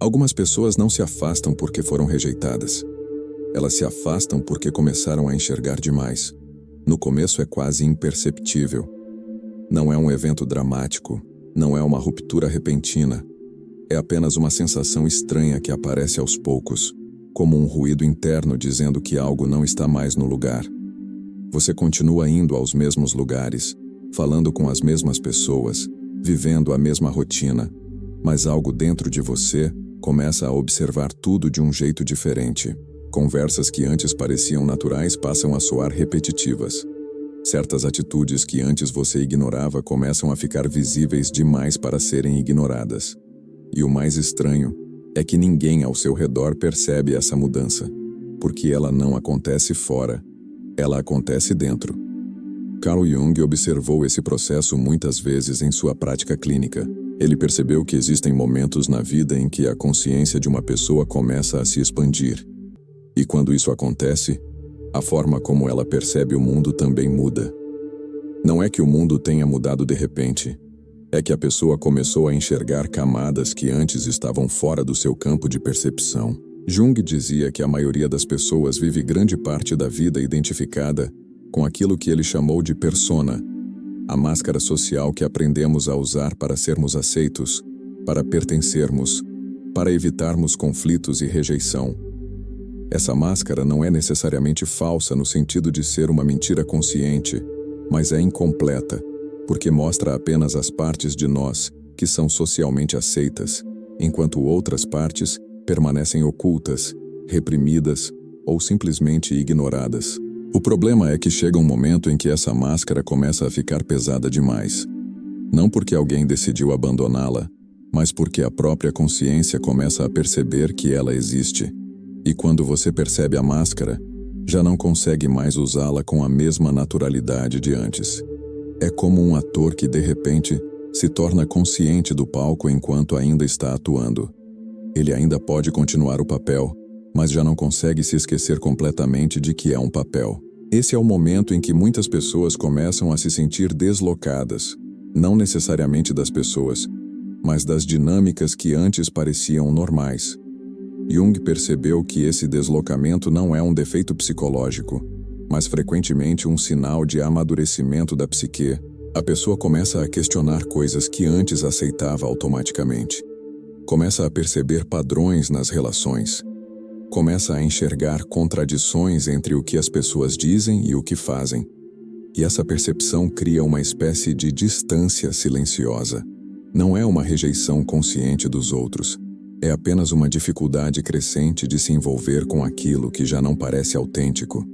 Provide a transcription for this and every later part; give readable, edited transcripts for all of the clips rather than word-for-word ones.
Algumas pessoas não se afastam porque foram rejeitadas. Elas se afastam porque começaram a enxergar demais. No começo é quase imperceptível. Não é um evento dramático, não é uma ruptura repentina. É apenas uma sensação estranha que aparece aos poucos, como um ruído interno dizendo que algo não está mais no lugar. Você continua indo aos mesmos lugares, falando com as mesmas pessoas, vivendo a mesma rotina, mas algo dentro de você começa a observar tudo de um jeito diferente. Conversas que antes pareciam naturais passam a soar repetitivas. Certas atitudes que antes você ignorava começam a ficar visíveis demais para serem ignoradas. E o mais estranho é que ninguém ao seu redor percebe essa mudança, porque ela não acontece fora, ela acontece dentro. Carl Jung observou esse processo muitas vezes em sua prática clínica. Ele percebeu que existem momentos na vida em que a consciência de uma pessoa começa a se expandir. E quando isso acontece, a forma como ela percebe o mundo também muda. Não é que o mundo tenha mudado de repente. É que a pessoa começou a enxergar camadas que antes estavam fora do seu campo de percepção. Jung dizia que a maioria das pessoas vive grande parte da vida identificada com aquilo que ele chamou de persona, a máscara social que aprendemos a usar para sermos aceitos, para pertencermos, para evitarmos conflitos e rejeição. Essa máscara não é necessariamente falsa no sentido de ser uma mentira consciente, mas é incompleta, porque mostra apenas as partes de nós que são socialmente aceitas, enquanto outras partes permanecem ocultas, reprimidas ou simplesmente ignoradas. O problema é que chega um momento em que essa máscara começa a ficar pesada demais. Não porque alguém decidiu abandoná-la, mas porque a própria consciência começa a perceber que ela existe. E quando você percebe a máscara, já não consegue mais usá-la com a mesma naturalidade de antes. É como um ator que, de repente, se torna consciente do palco enquanto ainda está atuando. Ele ainda pode continuar o papel, mas já não consegue se esquecer completamente de que é um papel. Esse é o momento em que muitas pessoas começam a se sentir deslocadas, não necessariamente das pessoas, mas das dinâmicas que antes pareciam normais. Jung percebeu que esse deslocamento não é um defeito psicológico, mas frequentemente um sinal de amadurecimento da psique. A pessoa começa a questionar coisas que antes aceitava automaticamente. Começa a perceber padrões nas relações. Começa a enxergar contradições entre o que as pessoas dizem e o que fazem. E essa percepção cria uma espécie de distância silenciosa. Não é uma rejeição consciente dos outros. É apenas uma dificuldade crescente de se envolver com aquilo que já não parece autêntico.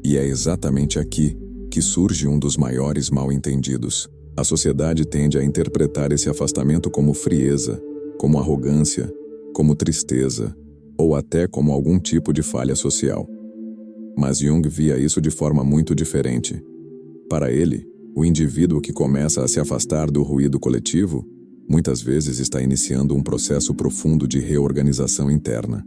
E é exatamente aqui que surge um dos maiores mal-entendidos. A sociedade tende a interpretar esse afastamento como frieza, como arrogância, como tristeza, ou até como algum tipo de falha social. Mas Jung via isso de forma muito diferente. Para ele, o indivíduo que começa a se afastar do ruído coletivo muitas vezes está iniciando um processo profundo de reorganização interna.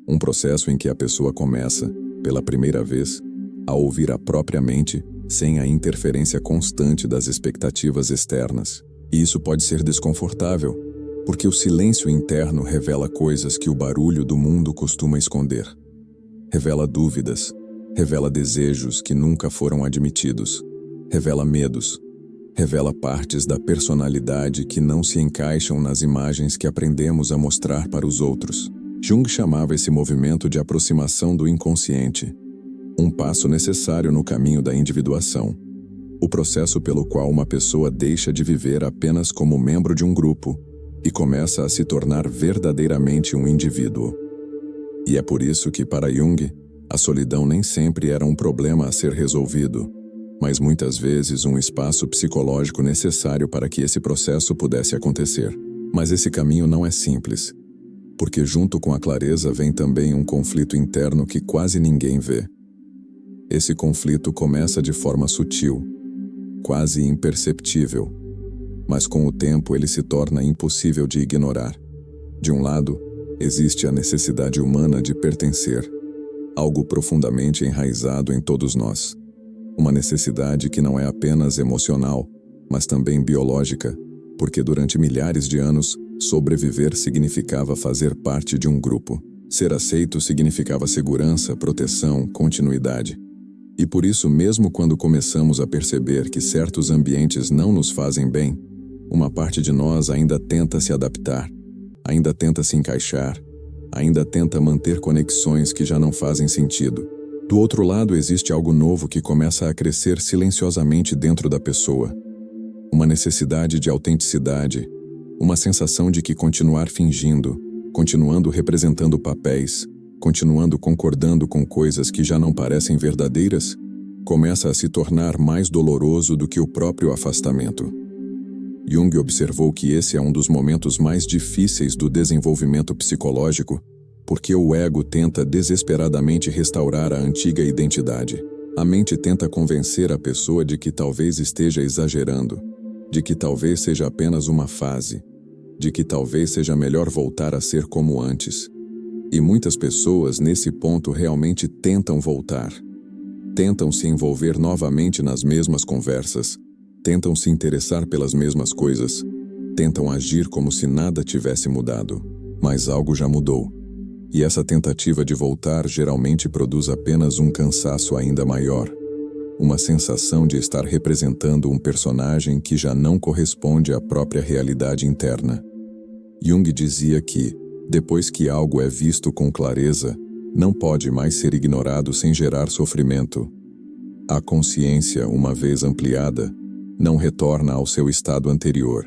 Um processo em que a pessoa começa, pela primeira vez, a ouvir a própria mente sem a interferência constante das expectativas externas. E isso pode ser desconfortável, porque o silêncio interno revela coisas que o barulho do mundo costuma esconder. Revela dúvidas, revela desejos que nunca foram admitidos, revela medos, revela partes da personalidade que não se encaixam nas imagens que aprendemos a mostrar para os outros. Jung chamava esse movimento de aproximação do inconsciente, um passo necessário no caminho da individuação, o processo pelo qual uma pessoa deixa de viver apenas como membro de um grupo e começa a se tornar verdadeiramente um indivíduo. E é por isso que, para Jung, a solidão nem sempre era um problema a ser resolvido, mas muitas vezes um espaço psicológico necessário para que esse processo pudesse acontecer. Mas esse caminho não é simples, porque junto com a clareza vem também um conflito interno que quase ninguém vê. Esse conflito começa de forma sutil, quase imperceptível, mas com o tempo ele se torna impossível de ignorar. De um lado, existe a necessidade humana de pertencer, algo profundamente enraizado em todos nós. Uma necessidade que não é apenas emocional, mas também biológica, porque durante milhares de anos, Sobreviver significava fazer parte de um grupo. Ser aceito significava segurança, proteção, continuidade. E por isso, mesmo quando começamos a perceber que certos ambientes não nos fazem bem, uma parte de nós ainda tenta se adaptar, ainda tenta se encaixar, ainda tenta manter conexões que já não fazem sentido. Do outro lado, existe algo novo que começa a crescer silenciosamente dentro da pessoa. Uma necessidade de autenticidade, uma sensação de que continuar fingindo, continuando representando papéis, continuando concordando com coisas que já não parecem verdadeiras, começa a se tornar mais doloroso do que o próprio afastamento. Jung observou que esse é um dos momentos mais difíceis do desenvolvimento psicológico, porque o ego tenta desesperadamente restaurar a antiga identidade. A mente tenta convencer a pessoa de que talvez esteja exagerando, de que talvez seja apenas uma fase, de que talvez seja melhor voltar a ser como antes. E muitas pessoas nesse ponto realmente tentam voltar. Tentam se envolver novamente nas mesmas conversas, tentam se interessar pelas mesmas coisas, tentam agir como se nada tivesse mudado. Mas algo já mudou. E essa tentativa de voltar geralmente produz apenas um cansaço ainda maior. Uma sensação de estar representando um personagem que já não corresponde à própria realidade interna. Jung dizia que, depois que algo é visto com clareza, não pode mais ser ignorado sem gerar sofrimento. A consciência, uma vez ampliada, não retorna ao seu estado anterior.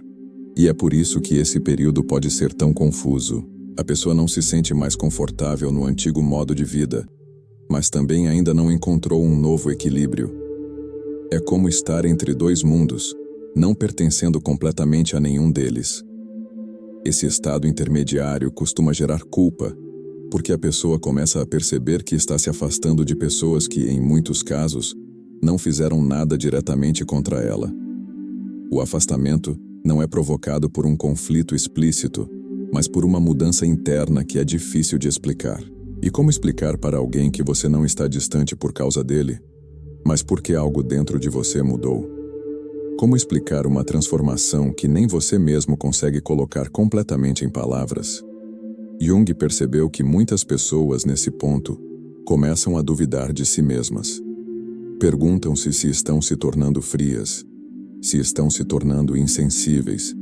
E é por isso que esse período pode ser tão confuso. A pessoa não se sente mais confortável no antigo modo de vida, mas também ainda não encontrou um novo equilíbrio. É como estar entre dois mundos, não pertencendo completamente a nenhum deles. Esse estado intermediário costuma gerar culpa, porque a pessoa começa a perceber que está se afastando de pessoas que, em muitos casos, não fizeram nada diretamente contra ela. O afastamento não é provocado por um conflito explícito, mas por uma mudança interna que é difícil de explicar. E como explicar para alguém que você não está distante por causa dele, mas porque algo dentro de você mudou? Como explicar uma transformação que nem você mesmo consegue colocar completamente em palavras? Jung percebeu que muitas pessoas, nesse ponto, começam a duvidar de si mesmas. Perguntam-se se estão se tornando frias, se estão se tornando insensíveis,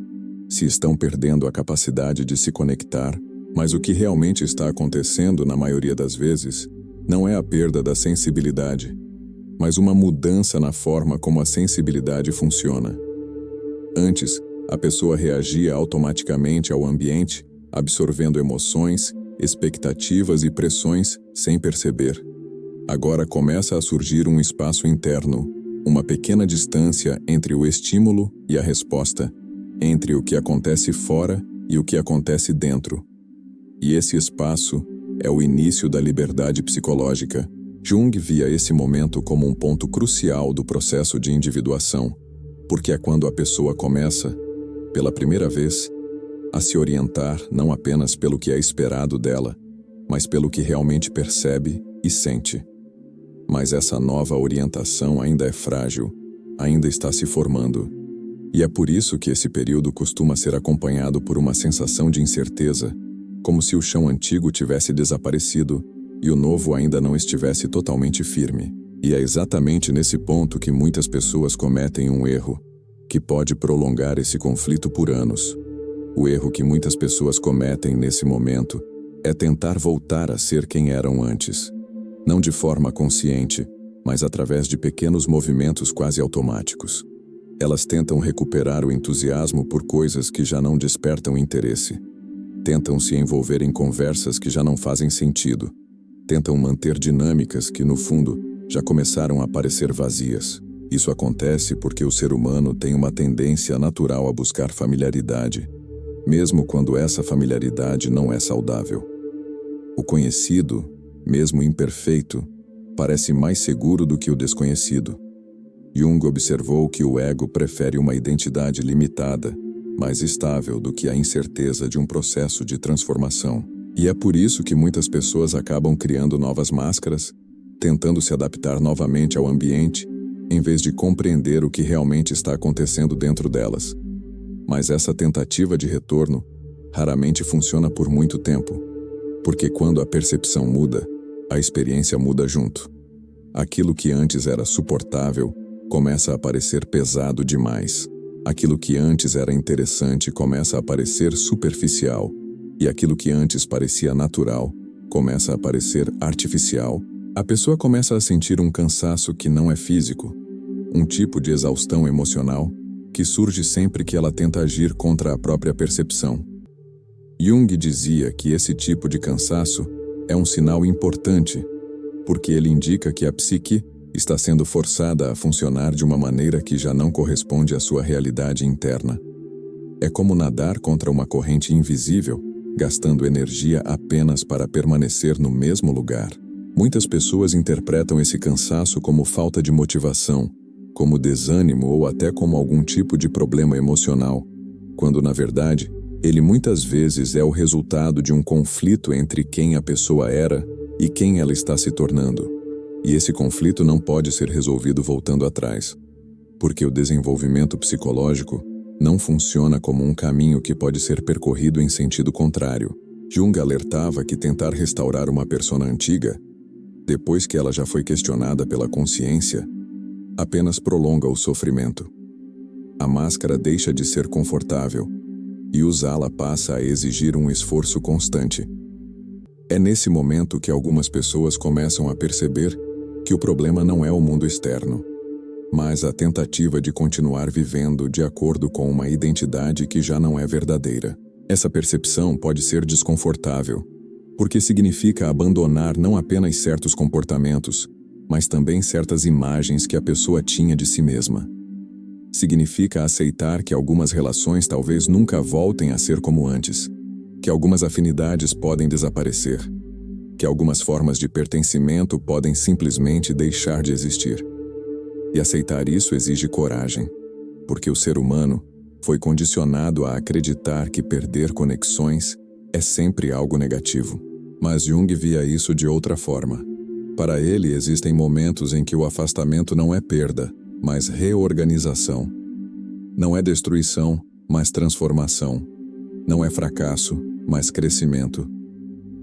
se estão perdendo a capacidade de se conectar, mas o que realmente está acontecendo, na maioria das vezes, não é a perda da sensibilidade, mas uma mudança na forma como a sensibilidade funciona. Antes, a pessoa reagia automaticamente ao ambiente, absorvendo emoções, expectativas e pressões sem perceber. Agora começa a surgir um espaço interno, uma pequena distância entre o estímulo e a resposta, entre o que acontece fora e o que acontece dentro. E esse espaço é o início da liberdade psicológica. Jung via esse momento como um ponto crucial do processo de individuação, porque é quando a pessoa começa, pela primeira vez, a se orientar não apenas pelo que é esperado dela, mas pelo que realmente percebe e sente. Mas essa nova orientação ainda é frágil, ainda está se formando. E é por isso que esse período costuma ser acompanhado por uma sensação de incerteza, como se o chão antigo tivesse desaparecido e o novo ainda não estivesse totalmente firme. E é exatamente nesse ponto que muitas pessoas cometem um erro, que pode prolongar esse conflito por anos. O erro que muitas pessoas cometem nesse momento é tentar voltar a ser quem eram antes. Não de forma consciente, mas através de pequenos movimentos quase automáticos. Elas tentam recuperar o entusiasmo por coisas que já não despertam interesse. Tentam se envolver em conversas que já não fazem sentido. Tentam manter dinâmicas que, no fundo, já começaram a parecer vazias. Isso acontece porque o ser humano tem uma tendência natural a buscar familiaridade, mesmo quando essa familiaridade não é saudável. O conhecido, mesmo imperfeito, parece mais seguro do que o desconhecido. Jung observou que o ego prefere uma identidade limitada, mais estável do que a incerteza de um processo de transformação. E é por isso que muitas pessoas acabam criando novas máscaras, tentando se adaptar novamente ao ambiente, em vez de compreender o que realmente está acontecendo dentro delas. Mas essa tentativa de retorno raramente funciona por muito tempo, porque quando a percepção muda, a experiência muda junto. Aquilo que antes era suportável começa a parecer pesado demais. Aquilo que antes era interessante começa a parecer superficial, e aquilo que antes parecia natural começa a parecer artificial. A pessoa começa a sentir um cansaço que não é físico, um tipo de exaustão emocional que surge sempre que ela tenta agir contra a própria percepção. Jung dizia que esse tipo de cansaço é um sinal importante, porque ele indica que a psique está sendo forçada a funcionar de uma maneira que já não corresponde à sua realidade interna. É como nadar contra uma corrente invisível, gastando energia apenas para permanecer no mesmo lugar. Muitas pessoas interpretam esse cansaço como falta de motivação, como desânimo ou até como algum tipo de problema emocional, quando, na verdade, ele muitas vezes é o resultado de um conflito entre quem a pessoa era e quem ela está se tornando. E esse conflito não pode ser resolvido voltando atrás, porque o desenvolvimento psicológico não funciona como um caminho que pode ser percorrido em sentido contrário. Jung alertava que tentar restaurar uma persona antiga, depois que ela já foi questionada pela consciência, apenas prolonga o sofrimento. A máscara deixa de ser confortável, e usá-la passa a exigir um esforço constante. É nesse momento que algumas pessoas começam a perceber que o problema não é o mundo externo, mas a tentativa de continuar vivendo de acordo com uma identidade que já não é verdadeira. Essa percepção pode ser desconfortável, porque significa abandonar não apenas certos comportamentos, mas também certas imagens que a pessoa tinha de si mesma. Significa aceitar que algumas relações talvez nunca voltem a ser como antes, que algumas afinidades podem desaparecer, que algumas formas de pertencimento podem simplesmente deixar de existir. E aceitar isso exige coragem, porque o ser humano foi condicionado a acreditar que perder conexões é sempre algo negativo. Mas Jung via isso de outra forma. Para ele, existem momentos em que o afastamento não é perda, mas reorganização. Não é destruição, mas transformação. Não é fracasso, mas crescimento.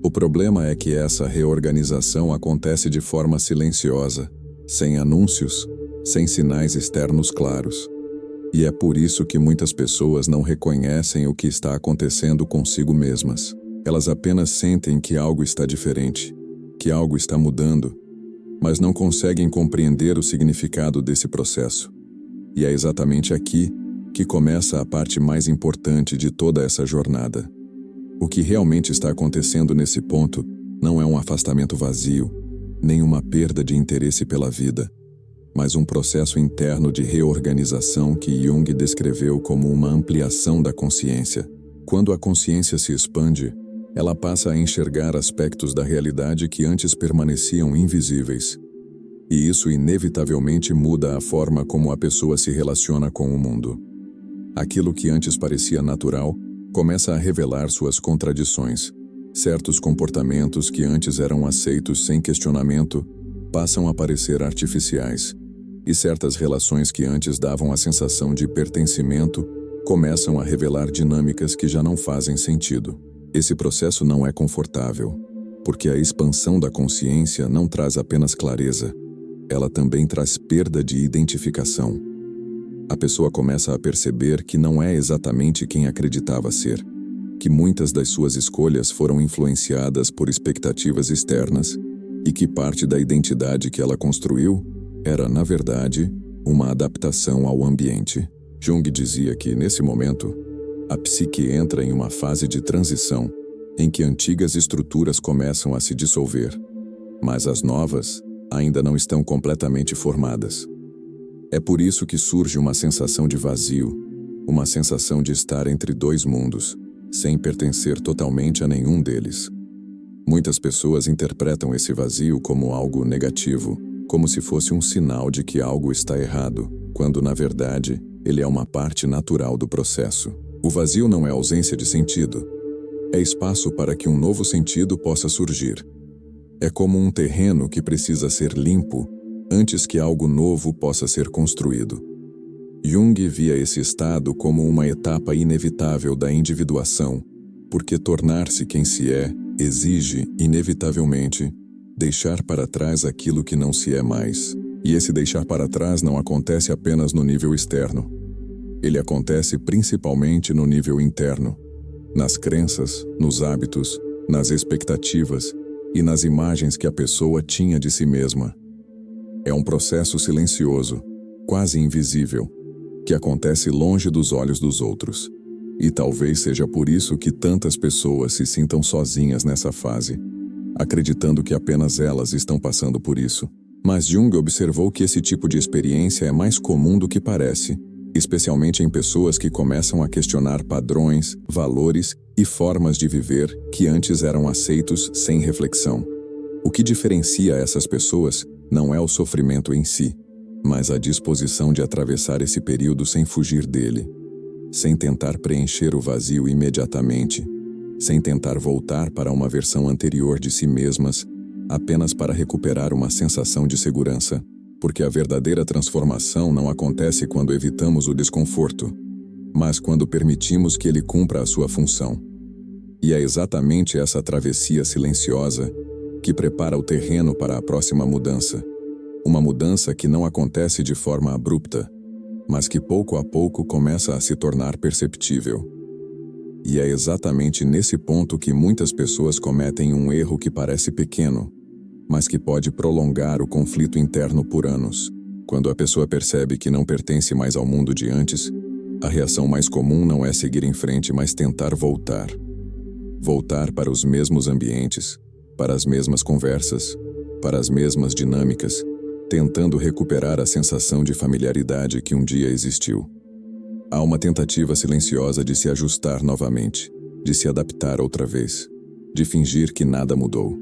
O problema é que essa reorganização acontece de forma silenciosa, sem anúncios, sem sinais externos claros. E é por isso que muitas pessoas não reconhecem o que está acontecendo consigo mesmas. Elas apenas sentem que algo está diferente, que algo está mudando, mas não conseguem compreender o significado desse processo. E é exatamente aqui que começa a parte mais importante de toda essa jornada. O que realmente está acontecendo nesse ponto não é um afastamento vazio, nem uma perda de interesse pela vida, mas um processo interno de reorganização que Jung descreveu como uma ampliação da consciência. Quando a consciência se expande, ela passa a enxergar aspectos da realidade que antes permaneciam invisíveis. E isso inevitavelmente muda a forma como a pessoa se relaciona com o mundo. Aquilo que antes parecia natural começa a revelar suas contradições. Certos comportamentos que antes eram aceitos sem questionamento passam a parecer artificiais, e certas relações que antes davam a sensação de pertencimento começam a revelar dinâmicas que já não fazem sentido. Esse processo não é confortável, porque a expansão da consciência não traz apenas clareza, ela também traz perda de identificação. A pessoa começa a perceber que não é exatamente quem acreditava ser, que muitas das suas escolhas foram influenciadas por expectativas externas e que parte da identidade que ela construiu era, na verdade, uma adaptação ao ambiente. Jung dizia que, nesse momento, a psique entra em uma fase de transição em que antigas estruturas começam a se dissolver, mas as novas ainda não estão completamente formadas. É por isso que surge uma sensação de vazio, uma sensação de estar entre dois mundos, sem pertencer totalmente a nenhum deles. Muitas pessoas interpretam esse vazio como algo negativo, como se fosse um sinal de que algo está errado, quando, na verdade, ele é uma parte natural do processo. O vazio não é ausência de sentido. É espaço para que um novo sentido possa surgir. É como um terreno que precisa ser limpo antes que algo novo possa ser construído. Jung via esse estado como uma etapa inevitável da individuação, porque tornar-se quem se é exige, inevitavelmente, deixar para trás aquilo que não se é mais. E esse deixar para trás não acontece apenas no nível externo. Ele acontece principalmente no nível interno, nas crenças, nos hábitos, nas expectativas e nas imagens que a pessoa tinha de si mesma. É um processo silencioso, quase invisível, que acontece longe dos olhos dos outros. E talvez seja por isso que tantas pessoas se sintam sozinhas nessa fase, acreditando que apenas elas estão passando por isso. Mas Jung observou que esse tipo de experiência é mais comum do que parece, especialmente em pessoas que começam a questionar padrões, valores e formas de viver que antes eram aceitos sem reflexão. O que diferencia essas pessoas não é o sofrimento em si, mas a disposição de atravessar esse período sem fugir dele, sem tentar preencher o vazio imediatamente, sem tentar voltar para uma versão anterior de si mesmas, apenas para recuperar uma sensação de segurança, porque a verdadeira transformação não acontece quando evitamos o desconforto, mas quando permitimos que ele cumpra a sua função. E é exatamente essa travessia silenciosa que prepara o terreno para a próxima mudança. Uma mudança que não acontece de forma abrupta, mas que pouco a pouco começa a se tornar perceptível. E é exatamente nesse ponto que muitas pessoas cometem um erro que parece pequeno, mas que pode prolongar o conflito interno por anos. Quando a pessoa percebe que não pertence mais ao mundo de antes, a reação mais comum não é seguir em frente, mas tentar voltar. Voltar para os mesmos ambientes, para as mesmas conversas, para as mesmas dinâmicas, tentando recuperar a sensação de familiaridade que um dia existiu. Há uma tentativa silenciosa de se ajustar novamente, de se adaptar outra vez, de fingir que nada mudou.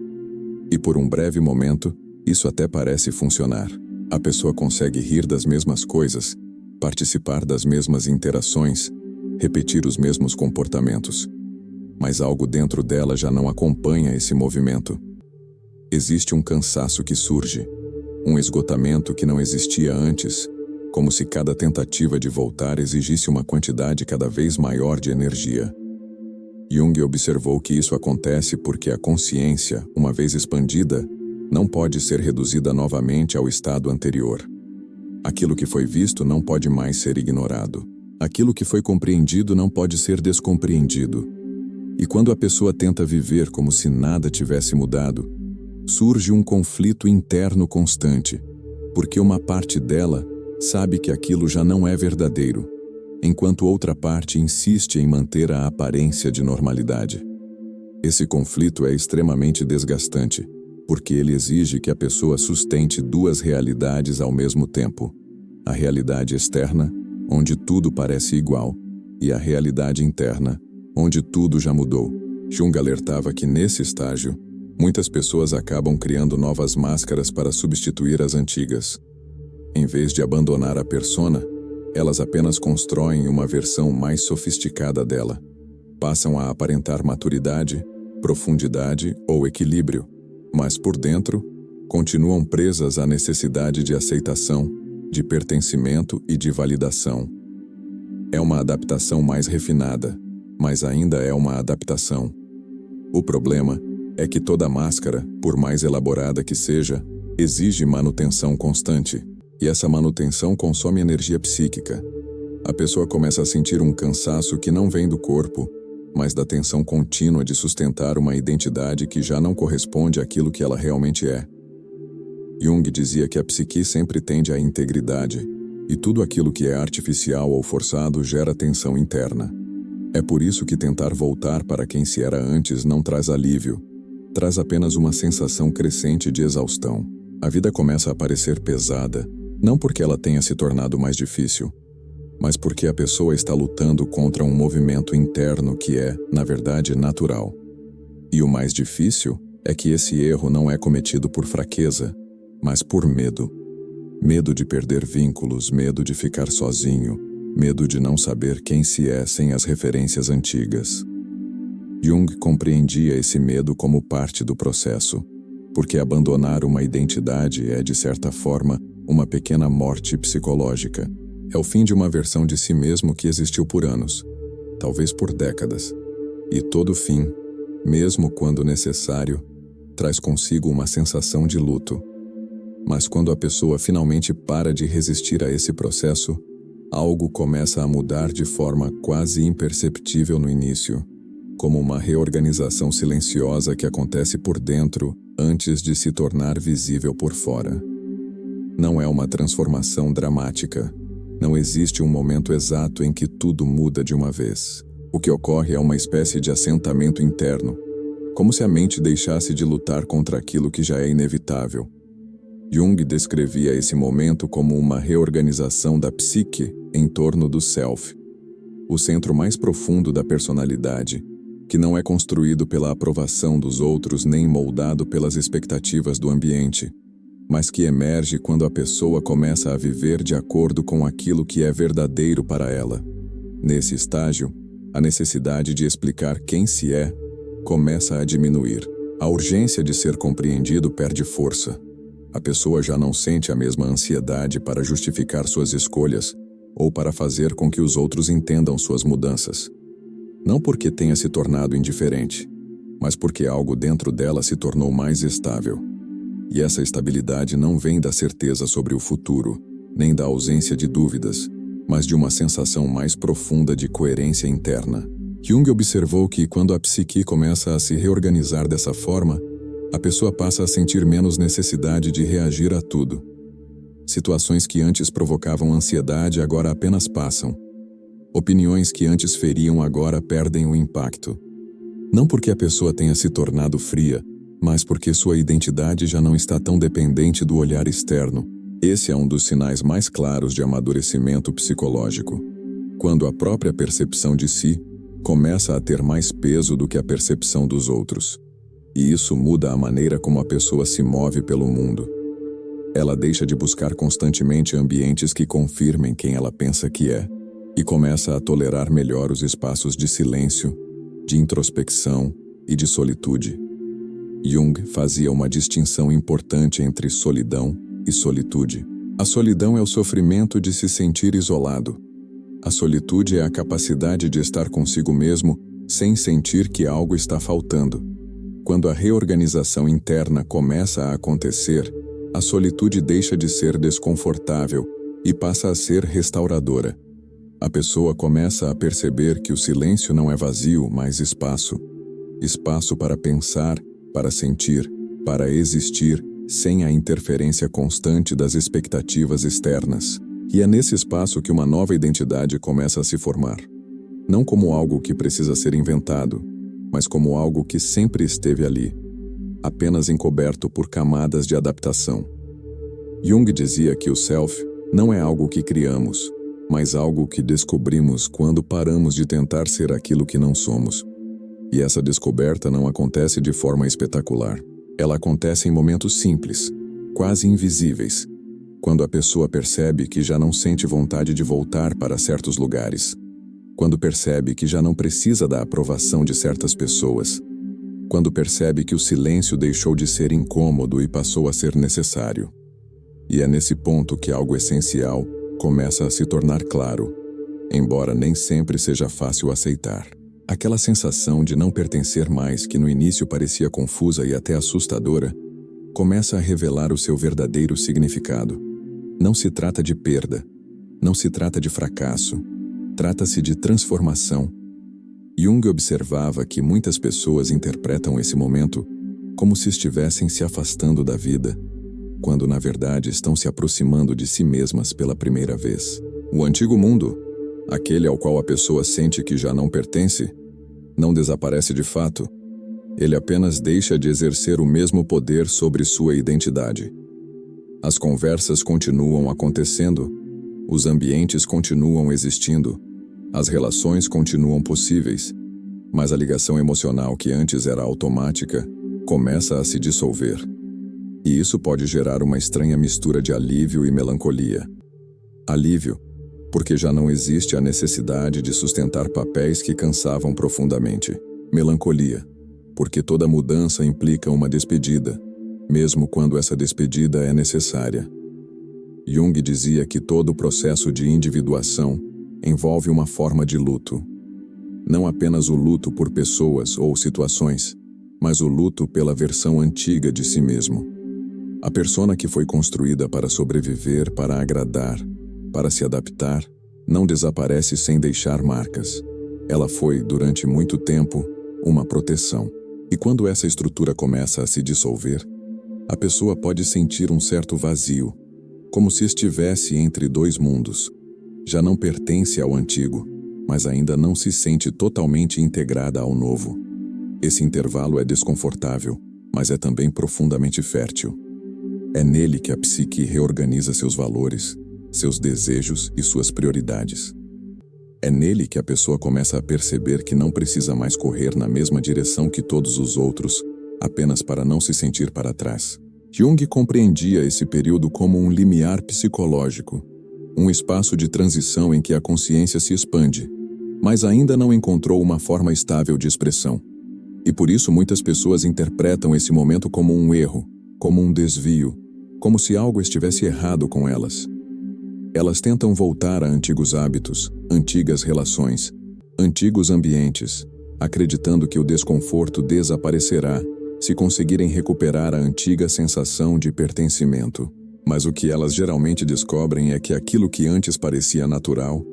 E por um breve momento, isso até parece funcionar. A pessoa consegue rir das mesmas coisas, participar das mesmas interações, repetir os mesmos comportamentos. Mas algo dentro dela já não acompanha esse movimento. Existe um cansaço que surge, um esgotamento que não existia antes, como se cada tentativa de voltar exigisse uma quantidade cada vez maior de energia. Jung observou que isso acontece porque a consciência, uma vez expandida, não pode ser reduzida novamente ao estado anterior. Aquilo que foi visto não pode mais ser ignorado. Aquilo que foi compreendido não pode ser descompreendido. E quando a pessoa tenta viver como se nada tivesse mudado, surge um conflito interno constante, porque uma parte dela sabe que aquilo já não é verdadeiro, enquanto outra parte insiste em manter a aparência de normalidade. Esse conflito é extremamente desgastante, porque ele exige que a pessoa sustente duas realidades ao mesmo tempo: a realidade externa, onde tudo parece igual, e a realidade interna, onde tudo já mudou. Jung alertava que nesse estágio, muitas pessoas acabam criando novas máscaras para substituir as antigas. Em vez de abandonar a persona, elas apenas constroem uma versão mais sofisticada dela. Passam a aparentar maturidade, profundidade ou equilíbrio, mas por dentro, continuam presas à necessidade de aceitação, de pertencimento e de validação. É uma adaptação mais refinada, mas ainda é uma adaptação. O problema é que toda máscara, por mais elaborada que seja, exige manutenção constante, e essa manutenção consome energia psíquica. A pessoa começa a sentir um cansaço que não vem do corpo, mas da tensão contínua de sustentar uma identidade que já não corresponde àquilo que ela realmente é. Jung dizia que a psique sempre tende à integridade, e tudo aquilo que é artificial ou forçado gera tensão interna. É por isso que tentar voltar para quem se era antes não traz alívio, traz apenas uma sensação crescente de exaustão. A vida começa a parecer pesada, não porque ela tenha se tornado mais difícil, mas porque a pessoa está lutando contra um movimento interno que é, na verdade, natural. E o mais difícil é que esse erro não é cometido por fraqueza, mas por medo. Medo de perder vínculos, medo de ficar sozinho, medo de não saber quem se é sem as referências antigas. Jung compreendia esse medo como parte do processo, porque abandonar uma identidade é, de certa forma, uma pequena morte psicológica. É o fim de uma versão de si mesmo que existiu por anos, talvez por décadas. E todo fim, mesmo quando necessário, traz consigo uma sensação de luto. Mas quando a pessoa finalmente para de resistir a esse processo, algo começa a mudar de forma quase imperceptível no início, como uma reorganização silenciosa que acontece por dentro antes de se tornar visível por fora. Não é uma transformação dramática. Não existe um momento exato em que tudo muda de uma vez. O que ocorre é uma espécie de assentamento interno, como se a mente deixasse de lutar contra aquilo que já é inevitável. Jung descrevia esse momento como uma reorganização da psique em torno do self, o centro mais profundo da personalidade, que não é construído pela aprovação dos outros nem moldado pelas expectativas do ambiente, mas que emerge quando a pessoa começa a viver de acordo com aquilo que é verdadeiro para ela. Nesse estágio, a necessidade de explicar quem se é começa a diminuir. A urgência de ser compreendido perde força. A pessoa já não sente a mesma ansiedade para justificar suas escolhas ou para fazer com que os outros entendam suas mudanças. Não porque tenha se tornado indiferente, mas porque algo dentro dela se tornou mais estável. E essa estabilidade não vem da certeza sobre o futuro, nem da ausência de dúvidas, mas de uma sensação mais profunda de coerência interna. Jung observou que quando a psique começa a se reorganizar dessa forma, a pessoa passa a sentir menos necessidade de reagir a tudo. Situações que antes provocavam ansiedade agora apenas passam. Opiniões que antes feriam agora perdem o impacto. Não porque a pessoa tenha se tornado fria, mas porque sua identidade já não está tão dependente do olhar externo. Esse é um dos sinais mais claros de amadurecimento psicológico. Quando a própria percepção de si começa a ter mais peso do que a percepção dos outros. E isso muda a maneira como a pessoa se move pelo mundo. Ela deixa de buscar constantemente ambientes que confirmem quem ela pensa que é, e começa a tolerar melhor os espaços de silêncio, de introspecção e de solitude. Jung fazia uma distinção importante entre solidão e solitude. A solidão é o sofrimento de se sentir isolado. A solitude é a capacidade de estar consigo mesmo sem sentir que algo está faltando. Quando a reorganização interna começa a acontecer, a solitude deixa de ser desconfortável e passa a ser restauradora. A pessoa começa a perceber que o silêncio não é vazio, mas espaço. Espaço para pensar, para sentir, para existir, sem a interferência constante das expectativas externas. E é nesse espaço que uma nova identidade começa a se formar. Não como algo que precisa ser inventado, mas como algo que sempre esteve ali, apenas encoberto por camadas de adaptação. Jung dizia que o self não é algo que criamos, mas algo que descobrimos quando paramos de tentar ser aquilo que não somos. E essa descoberta não acontece de forma espetacular. Ela acontece em momentos simples, quase invisíveis, quando a pessoa percebe que já não sente vontade de voltar para certos lugares, quando percebe que já não precisa da aprovação de certas pessoas, quando percebe que o silêncio deixou de ser incômodo e passou a ser necessário. E é nesse ponto que algo essencial começa a se tornar claro, embora nem sempre seja fácil aceitar. Aquela sensação de não pertencer mais, que no início parecia confusa e até assustadora, começa a revelar o seu verdadeiro significado. Não se trata de perda, não se trata de fracasso, trata-se de transformação. Jung observava que muitas pessoas interpretam esse momento como se estivessem se afastando da vida, quando na verdade estão se aproximando de si mesmas pela primeira vez. O antigo mundo, aquele ao qual a pessoa sente que já não pertence, não desaparece de fato. Ele apenas deixa de exercer o mesmo poder sobre sua identidade. As conversas continuam acontecendo, os ambientes continuam existindo, as relações continuam possíveis, mas a ligação emocional que antes era automática começa a se dissolver. E isso pode gerar uma estranha mistura de alívio e melancolia. Alívio, porque já não existe a necessidade de sustentar papéis que cansavam profundamente. Melancolia, porque toda mudança implica uma despedida, mesmo quando essa despedida é necessária. Jung dizia que todo o processo de individuação envolve uma forma de luto. Não apenas o luto por pessoas ou situações, mas o luto pela versão antiga de si mesmo. A persona que foi construída para sobreviver, para agradar, para se adaptar, não desaparece sem deixar marcas. Ela foi, durante muito tempo, uma proteção. E quando essa estrutura começa a se dissolver, a pessoa pode sentir um certo vazio, como se estivesse entre dois mundos. Já não pertence ao antigo, mas ainda não se sente totalmente integrada ao novo. Esse intervalo é desconfortável, mas é também profundamente fértil. É nele que a psique reorganiza seus valores, seus desejos e suas prioridades. É nele que a pessoa começa a perceber que não precisa mais correr na mesma direção que todos os outros, apenas para não se sentir para trás. Jung compreendia esse período como um limiar psicológico, um espaço de transição em que a consciência se expande, mas ainda não encontrou uma forma estável de expressão. E por isso muitas pessoas interpretam esse momento como um erro, como um desvio, como se algo estivesse errado com elas. Elas tentam voltar a antigos hábitos, antigas relações, antigos ambientes, acreditando que o desconforto desaparecerá se conseguirem recuperar a antiga sensação de pertencimento. Mas o que elas geralmente descobrem é que aquilo que antes parecia natural,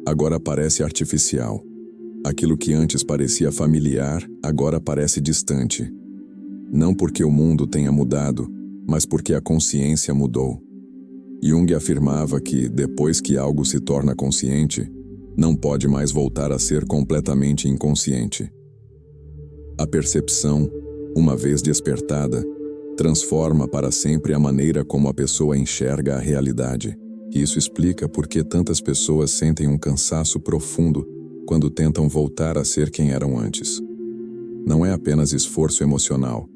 agora parece artificial. Aquilo que antes parecia familiar, agora parece distante. Não porque o mundo tenha mudado, mas porque a consciência mudou. Jung afirmava que, depois que algo se torna consciente, não pode mais voltar a ser completamente inconsciente. A percepção, uma vez despertada, transforma para sempre a maneira como a pessoa enxerga a realidade. E isso explica por que tantas pessoas sentem um cansaço profundo quando tentam voltar a ser quem eram antes. Não é apenas esforço emocional,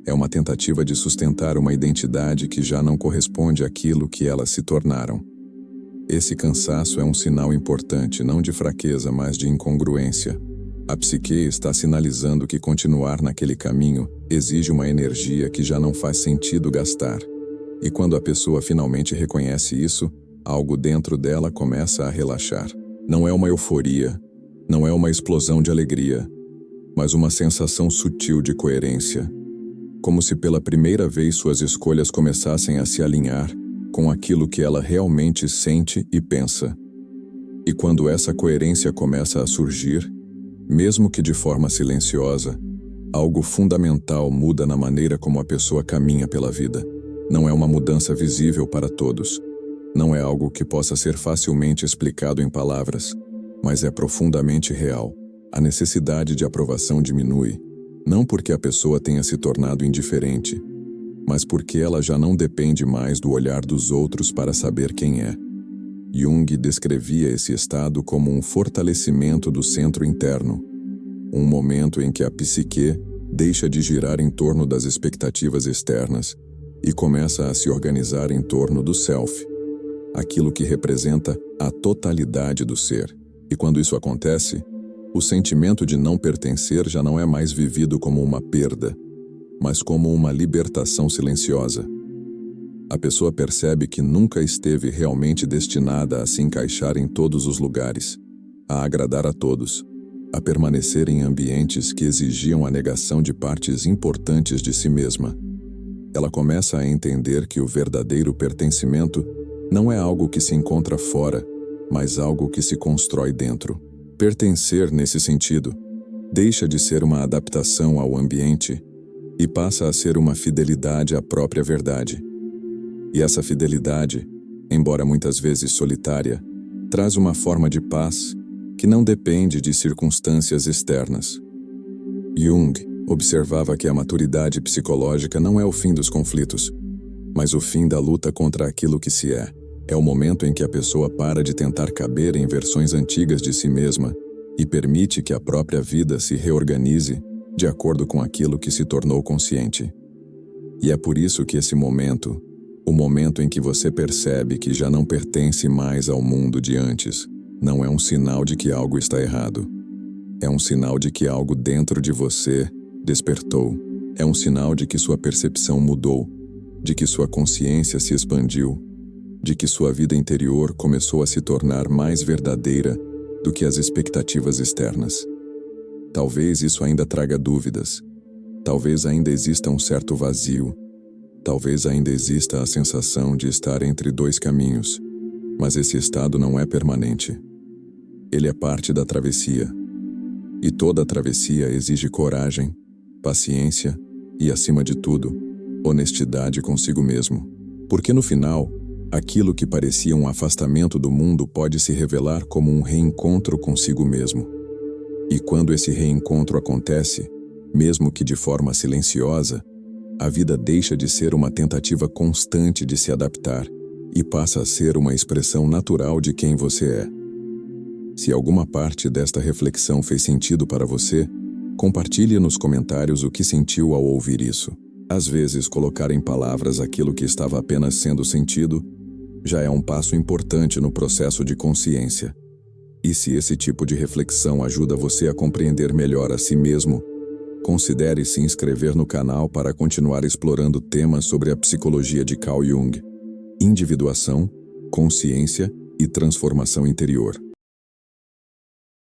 é uma tentativa de sustentar uma identidade que já não corresponde àquilo que elas se tornaram. Esse cansaço é um sinal importante, não de fraqueza, mas de incongruência. A psique está sinalizando que continuar naquele caminho exige uma energia que já não faz sentido gastar. E quando a pessoa finalmente reconhece isso, algo dentro dela começa a relaxar. Não é uma euforia, não é uma explosão de alegria, mas uma sensação sutil de coerência. Como se pela primeira vez suas escolhas começassem a se alinhar com aquilo que ela realmente sente e pensa. E quando essa coerência começa a surgir, mesmo que de forma silenciosa, algo fundamental muda na maneira como a pessoa caminha pela vida. Não é uma mudança visível para todos. Não é algo que possa ser facilmente explicado em palavras, mas é profundamente real. A necessidade de aprovação diminui, não porque a pessoa tenha se tornado indiferente, mas porque ela já não depende mais do olhar dos outros para saber quem é. Jung descrevia esse estado como um fortalecimento do centro interno, um momento em que a psique deixa de girar em torno das expectativas externas e começa a se organizar em torno do self, aquilo que representa a totalidade do ser. E quando isso acontece, o sentimento de não pertencer já não é mais vivido como uma perda, mas como uma libertação silenciosa. A pessoa percebe que nunca esteve realmente destinada a se encaixar em todos os lugares, a agradar a todos, a permanecer em ambientes que exigiam a negação de partes importantes de si mesma. Ela começa a entender que o verdadeiro pertencimento não é algo que se encontra fora, mas algo que se constrói dentro. Pertencer, nesse sentido, deixa de ser uma adaptação ao ambiente e passa a ser uma fidelidade à própria verdade. E essa fidelidade, embora muitas vezes solitária, traz uma forma de paz que não depende de circunstâncias externas. Jung observava que a maturidade psicológica não é o fim dos conflitos, mas o fim da luta contra aquilo que se é. É o momento em que a pessoa para de tentar caber em versões antigas de si mesma e permite que a própria vida se reorganize de acordo com aquilo que se tornou consciente. E é por isso que esse momento, o momento em que você percebe que já não pertence mais ao mundo de antes, não é um sinal de que algo está errado. É um sinal de que algo dentro de você despertou. É um sinal de que sua percepção mudou, de que sua consciência se expandiu, de que sua vida interior começou a se tornar mais verdadeira do que as expectativas externas. Talvez isso ainda traga dúvidas. Talvez ainda exista um certo vazio. Talvez ainda exista a sensação de estar entre dois caminhos. Mas esse estado não é permanente. Ele é parte da travessia. E toda travessia exige coragem, paciência e, acima de tudo, honestidade consigo mesmo. Porque no final, aquilo que parecia um afastamento do mundo pode se revelar como um reencontro consigo mesmo. E quando esse reencontro acontece, mesmo que de forma silenciosa, a vida deixa de ser uma tentativa constante de se adaptar e passa a ser uma expressão natural de quem você é. Se alguma parte desta reflexão fez sentido para você, compartilhe nos comentários o que sentiu ao ouvir isso. Às vezes, colocar em palavras aquilo que estava apenas sendo sentido já é um passo importante no processo de consciência. E se esse tipo de reflexão ajuda você a compreender melhor a si mesmo, considere se inscrever no canal para continuar explorando temas sobre a psicologia de Carl Jung, individuação, consciência e transformação interior.